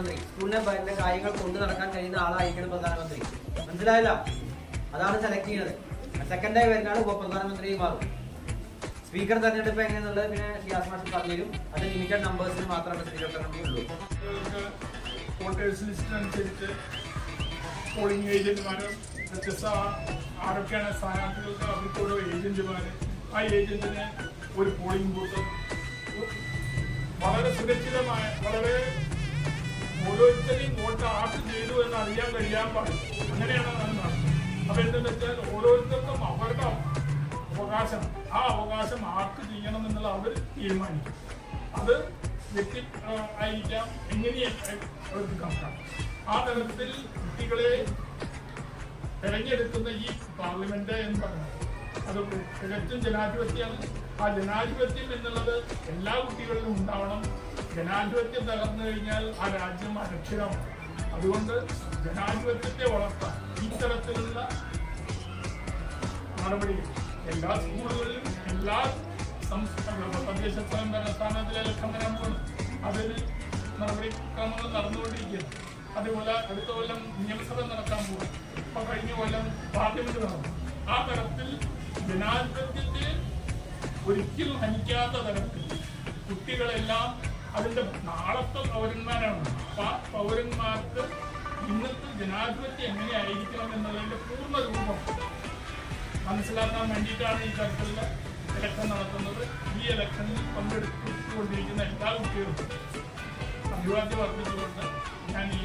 പ്രധാനമന്ത്രി. സ്കൂളിന്റെ കാര്യങ്ങൾ കൊണ്ടു നടക്കാൻ കഴിയുന്ന ആളായിരിക്കണം പ്രധാനമന്ത്രി. മനസ്സിലായില്ല? അതാണ് സെലക്ട് ചെയ്യുന്നത്. സെക്കൻഡായി വരുന്ന ആൾ ഉപപ്രധാനമന്ത്രി മാറും. സ്പീക്കർ തെരഞ്ഞെടുപ്പ് എങ്ങനെയുള്ളത് പിന്നെ ഷിയാസ് മാഷ് പറഞ്ഞുതരും. അത് ലിമിറ്റഡ് നമ്പേഴ്സിന് മാത്രമേ ഉള്ളൂ. വോട്ടേഴ്സ് ലിസ്റ്റിനനുസരിച്ച് പോളിംഗ് ഏജന്റുമാരും വ്യത്യസ്ത ആരൊക്കെയാണ് സ്ഥാനാർത്ഥികൾക്ക് അവർക്ക് ഓരോ ഏജന്റുമാര്, ആ ഏജന്റിന് ഒരു പോളിംഗ് ബൂത്ത് വളരെ സുരക്ഷിതമായ, വളരെ ഓരോരുത്തരെയും വോട്ട് ആർക്ക് ചെയ്തു എന്ന് അറിയാൻ കഴിയാൻ പാടില്ല. അങ്ങനെയാണ് നടന്നത്. അപ്പൊ എന്തെന്ന് വെച്ചാൽ ഓരോരുത്തർക്കും അവരുടെ അവകാശം, ആ അവകാശം ആർക്ക് ചെയ്യണം എന്നുള്ള അവർ തീരുമാനിക്കും. അത് വ്യക്തി ആയിരിക്കാം, എങ്ങനെയൊക്കെ അവർക്ക് കണക്കാക്കാം. ആ തരത്തിൽ കുട്ടികളെ തെരഞ്ഞെടുക്കുന്ന ഈ പാർലമെന്റ് എന്ന് പറയുന്നത് അത് തികച്ചും ജനാധിപത്യമാണ്. ആ ജനാധിപത്യം എന്നുള്ളത് എല്ലാ കുട്ടികളിലും ഉണ്ടാവണം. ജനാധിപത്യം തകർന്നു കഴിഞ്ഞാൽ ആ രാജ്യം അരക്ഷിതമാണ്. അതുകൊണ്ട് ജനാധിപത്യത്തെ വളർത്താൻ ഇത്തരത്തിലുള്ള നടപടികൾ എല്ലാ സ്കൂളുകളിലും, എല്ലാ തദ്ദേശ സ്വയംഭരണ സ്ഥാപനത്തിലെ ഇലക്ഷൻ വരാൻ പോകുന്നു. അതിന് നടപടിക്രമങ്ങൾ നടന്നുകൊണ്ടിരിക്കുന്നു. അതുപോലെ അടുത്ത കൊല്ലം നിയമസഭ നടക്കാൻ പോകും. ഇപ്പൊ കഴിഞ്ഞ കൊല്ലം പാർലമെന്റ് നടന്നു. ആ തരത്തിൽ ജനാധിപത്യത്തെ ഒരിക്കലും ഹനിക്കാത്ത തരത്തിൽ കുട്ടികളെല്ലാം അതിന്റെ നാളത്തെ പൗരന്മാരാണ്. അപ്പൊ ആ പൗരന്മാർക്ക് ഇന്നത്തെ ജനാധിപത്യം എങ്ങനെയായിരിക്കണം എന്നുള്ളതിന്റെ പൂർണ്ണ രൂപം മനസ്സിലാക്കാൻ വേണ്ടിയിട്ടാണ് ഈ തരത്തിലുള്ള ഇലക്ഷൻ നടത്തുന്നത്. ഈ ഇലക്ഷനിൽ പങ്കെടുത്തുകൊണ്ടിരിക്കുന്ന എല്ലാ കുട്ടികൾക്കും അഭിവാദ്യം അർപ്പിച്ചുകൊണ്ട് ഞാൻ ഈ